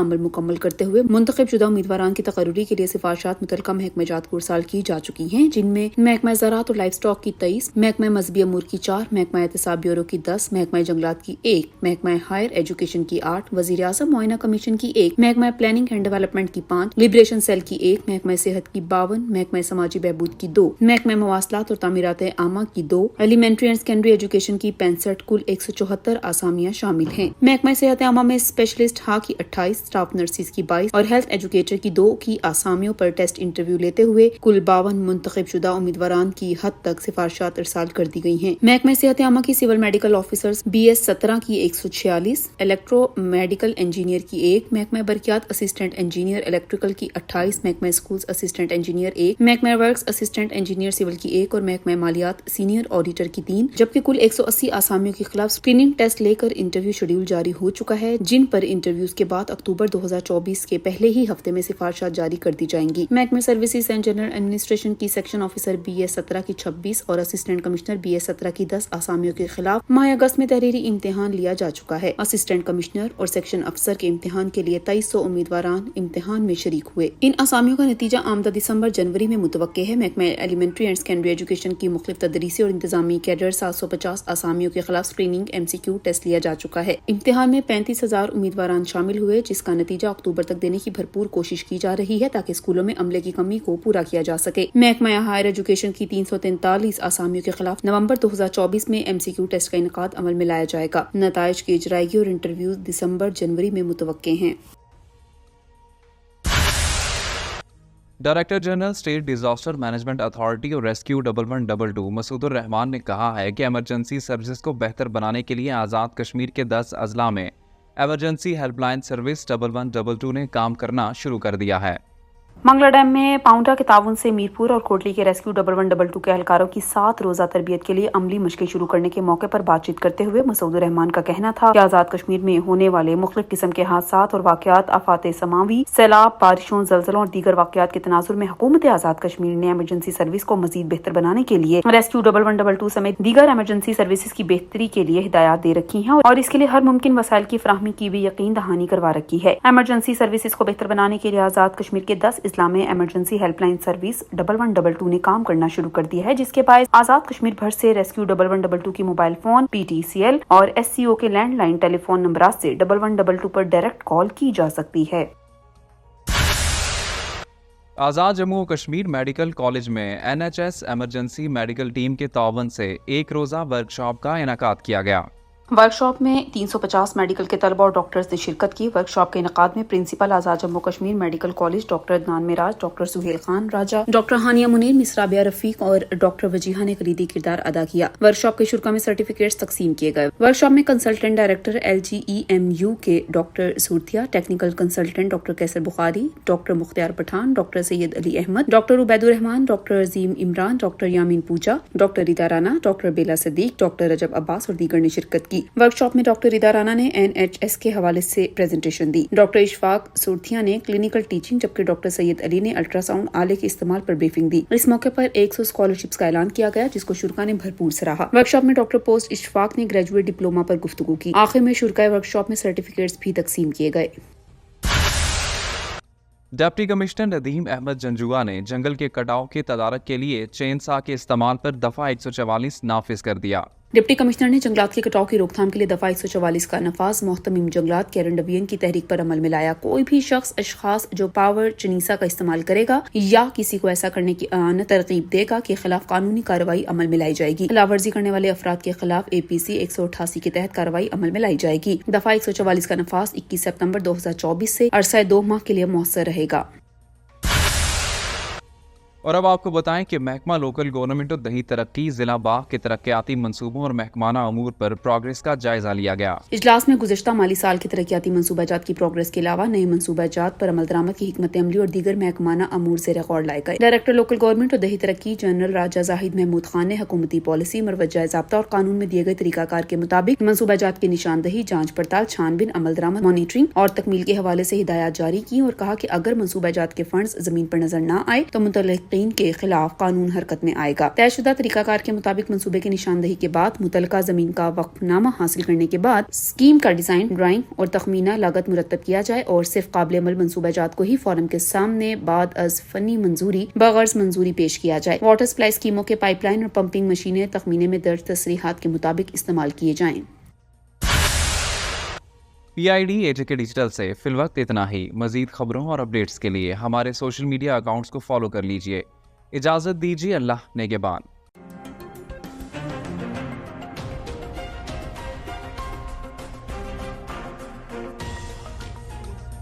عمل مکمل کرتے ہوئے منتخب شدہ امیدواران کی تقرری کے لیے سفارشات متعلقہ محکمہ جات کو ارسال کی جا چکی ہیں، جن میں محکمہ زراعت اور لائف سٹاک کی 23، محکمہ مذہبی امور کی 4، محکمہ احتساب بیورو کی 10، محکمہ جنگلات کی 1، محکمہ ہائر ایجوکیشن کی 8، وزیر اعظم معائنہ کمیشن کی 1، محکمہ پلاننگ اینڈ ڈیولپمنٹ کی 5، لبریشن سیل کی 1، محکمہ صحت کی 52، محکمہ سماجی بہبود کی 2، محکمہ مواصلات اور تعمیرات عامہ کی 2، ایلیمنٹری اینڈ سیکنڈری ایجوکیشن کی 65، کل 174 آسامیاں شامل ہیں۔ محکمہ صحت عامہ میں اسپیشلسٹ ہا کی 28، اسٹاف نرسز کی 22 اور ہیلتھ ایجوکیٹر کی 2 کی آسامیوں پر ٹیسٹ انٹرویو لیتے ہوئے کل 52 منتخب شدہ امیدواران کی حد تک سفارشات ارسال کر دی گئی ہیں۔ محکمہ صحت عامہ کی سول میڈیکل آفیسرز BS 17 کی 146، الیکٹرو میڈیکل انجینئر کی 1، محکمہ برقیات اسسٹنٹ انجینئر الیکٹریکل کی 28، محکمہ اسکولز اسسٹنٹ انجینئر 1، محکمہ ورکس اسسٹنٹ انجینئر سول کی 1 اور محکمہ مالیات سینئر آڈیٹر کی 3، جبکہ کل 180 آسامیوں کے خلاف اسکریننگ ٹیسٹ لے کر انٹرویو شیڈول جاری ہو چکا ہے، جن پر انٹرویوز کے بعد اکتوبر 2024 کے پہلے ہی ہفتے میں سفارشات جاری کر دی جائیں گی۔ محکمہ سروسز اینڈ جنرل ایڈمنسٹریشن کی سیکشن آفیسر BS 17 کی 26 اور اسسٹنٹ کمشنر BS 17 کی 10 آسامیوں کے خلاف ماہ اگست میں تحریری امتحان لیا جا چکا ہے۔ اسسٹنٹ کمشنر اور سیکشن افسر کے امتحان کے لیے 2300 امیدواران امتحان میں شریک ہوئے۔ ان آسامیوں کا نتیجہ آمدہ دسمبر جنوری میں متوقع ہے۔ محکمہ ایلیمنٹری اینڈ سیکنڈری ایجوکیشن کی مختلف تدریسی اور انتظامی کیڈر 750 آسامیوں کے خلاف اسکریننگ MCQ ٹیسٹ لیا جا چکا ہے۔ امتحان میں 35,000 امیدواران شامل ہوئے، جس کا نتیجہ اکتوبر تک دینے کی بھرپور کوشش کی جا رہی ہے تاکہ اسکولوں میں عملے کی کمی کو پورا کیا جا سکے۔ محکمہ ہائر ایجوکیشن کی 343 آسامیوں کے خلاف نومبر 2024 میں MCQ ٹیسٹ کا انعقاد عمل میں لایا جائے گا۔ نتائج کی اجرائیگی اور انٹرویوز دسمبر جنوری میں متوقع ہیں۔ Director general state disaster management authority اور ریسکیو 1122 مسعود الرحمان نے کہا ہے کہ ایمرجنسی سروسز کو بہتر بنانے کے لیے آزاد کشمیر کے 10 اضلاع میں ایمرجنسی ہیلپ لائن سروس 1122 نے کام کرنا شروع کر دیا ہے۔ منگلا ڈیم میں پاؤنٹا کے تعاون سے میرپور اور کوٹلی کے ریسکیو 1122 کے اہلکاروں کی 7 روزہ تربیت کے لیے عملی مشقیں شروع کرنے کے موقع پر بات چیت کرتے ہوئے مسعود الرحمان کا کہنا تھا کہ آزاد کشمیر میں ہونے والے مختلف قسم کے حادثات اور واقعات، آفات سماوی، سیلاب، بارشوں، زلزلوں اور دیگر واقعات کے تناظر میں حکومت آزاد کشمیر نے ایمرجنسی سروس کو مزید بہتر بنانے کے لیے ریسکیو 1122 سمیت دیگر ایمرجنسی سروسز کی بہتری کے لیے ہدایات دے رکھی ہیں اور اس کے لیے ہر ممکن وسائل کی فراہمی کی بھی یقین دہانی کروا رکھی ہے۔ ایمرجنسی سروسز کو بہتر بنانے کے لیے آزاد کشمیر کے 10 اضلاع میں ایمرجنسی ہیلپ لائن سروس 1122 نے کام کرنا شروع کر دیا ہے، جس کے باعث آزاد کشمیر بھر سے ریسکیو 1122 کی موبائل فون، PTCL اور SCO کے لینڈ لائن ٹیلی فون نمبرات سے 1122 پر ڈائریکٹ کال کی جا سکتی ہے۔ آزاد جموں و کشمیر میڈیکل کالج میں NHS ایمرجنسی میڈیکل ٹیم کے تعاون سے ایک روزہ ورکشاپ کا انعقاد کیا گیا۔ ورکشاپ میں 350 میڈیکل کے طلبہ اور ڈاکٹرز نے شرکت کی۔ ورکشاپ کے انعقاد میں principal Azad Jammu Kashmir medical college doctor Adnan Meraj, doctor Sohail Khan Raja, doctor Hania Munir, miss Rabia Rafiq اور ڈاکٹر وجیہہ نے کلیدی کردار ادا کیا۔ ورکشاپ کے شرکاء میں سرٹیفکیٹس تقسیم کیے گئے۔ ورکشاپ میں کنسلٹنٹ ڈائریکٹر LGEMU کے ڈاکٹر سورتیا، ٹیکنیکل کنسلٹنٹ ڈاکٹر کیسر بخاری، ڈاکٹر مختار پٹھان، ڈاکٹر سید علی احمد، ڈاکٹر عبید الرحمان، ڈاکٹر عظیم عمران، ڈاکٹر یامین پوجا، ڈاکٹر ریتا رانا، ڈاکٹر بیلا صدیق، ڈاکٹر رجب عباس اور دیگر نے شرکت کی۔ ورکشاپ میں ڈاکٹر ریتا رانا نے NHS کے حوالے سے پریزنٹیشن دی۔ ڈاکٹر اشفاق سورتیا نے کلینکل ٹیچنگ، جبکہ ڈاکٹر سید علی نے الٹرا ساؤنڈ آلے کے استعمال پر بریفنگ دی۔ اس موقع پر 100 اسکالرشپس کا اعلان کیا گیا، جس کو شرکاء نے بھرپور سراہا۔ ورکشاپ میں ڈاکٹر پوسٹ اشفاق نے گریجویٹ ڈپلوما پر گفتگو کی۔ آخر میں شرکائے ورکشاپ میں سرٹیفکیٹس بھی تقسیم کیے گئے۔ ڈپٹی کمشنر ندیم احمد جنجوعہ نے جنگل کے کٹاؤ کے تدارک کے لیے چین سا کے استعمال پر دفعہ 144 نافذ کر دیا۔ ڈپٹی کمشنر نے جنگلات کے کٹاؤ کی روک تھام کے لیے دفعہ 144 کا نفاذ محتمم جنگلات کیرن ڈویئن کی تحریک پر عمل میں لایا۔ کوئی بھی شخص اشخاص جو پاور چنیسا کا استعمال کرے گا یا کسی کو ایسا کرنے کی اعانت ترغیب دے گا کے خلاف قانونی کارروائی عمل میں لائی جائے گی۔ خلاف ورزی کرنے والے افراد کے خلاف APC 188 کے تحت کارروائی عمل میں لائی جائے گی۔ دفعہ 144 کا نفاذ 21 سپتمبر 2024 سے عرصہ 2 ماہ کے لیے مؤثر رہے گا۔ اور اب آپ کو بتائیں کہ محکمہ لوکل گورنمنٹ اور دیہی ترقی ضلع باغ کے ترقیاتی منصوبوں اور محکمانہ امور پر پروگریس کا جائزہ لیا گیا۔ اجلاس میں گزشتہ مالی سال کے ترقیاتی منصوبہ جات کی پروگریس کے علاوہ نئے منصوبہ جات پر عمل درآمد کی حکمت عملی اور دیگر محکمانہ امور زیر غور لائے گئے۔ ڈائریکٹر لوکل گورنمنٹ اور دیہی ترقی جنرل راجہ زاہد محمود خان نے حکومتی پالیسی، مروجہ ضابطہ اور قانون میں دیے گئے طریقہ کار کے مطابق منصوبہ جات کی نشاندہی، جانچ پڑتال، چھان بین، عمل درآمد، مانیٹرنگ اور تکمیل کے حوالے سے ہدایات جاری کی اور کہا کہ اگر منصوبہ جات کے فنڈز زمین پر نظر نہ آئے تو متعلق منافقین کے خلاف قانون حرکت میں آئے گا۔ طے شدہ طریقہ کار کے مطابق منصوبے کی نشاندہی کے بعد متعلقہ زمین کا وقف نامہ حاصل کرنے کے بعد اسکیم کا ڈیزائن، ڈرائنگ اور تخمینہ لاگت مرتب کیا جائے اور صرف قابل عمل منصوبہ جات کو ہی فورم کے سامنے بعد از فنی منظوری بغرض منظوری پیش کیا جائے۔ واٹر سپلائی اسکیموں کے پائپ لائن اور پمپنگ مشینیں تخمینے میں درج تصریحات کے مطابق استعمال کیے جائیں۔ PID کے ڈیجیٹل سے فی الوقت اتنا ہی۔ مزید خبروں اور اپڈیٹس کے لیے ہمارے سوشل میڈیا اکاؤنٹس کو فالو کر لیجئے۔ اجازت دیجیے، اللہ نگہبان۔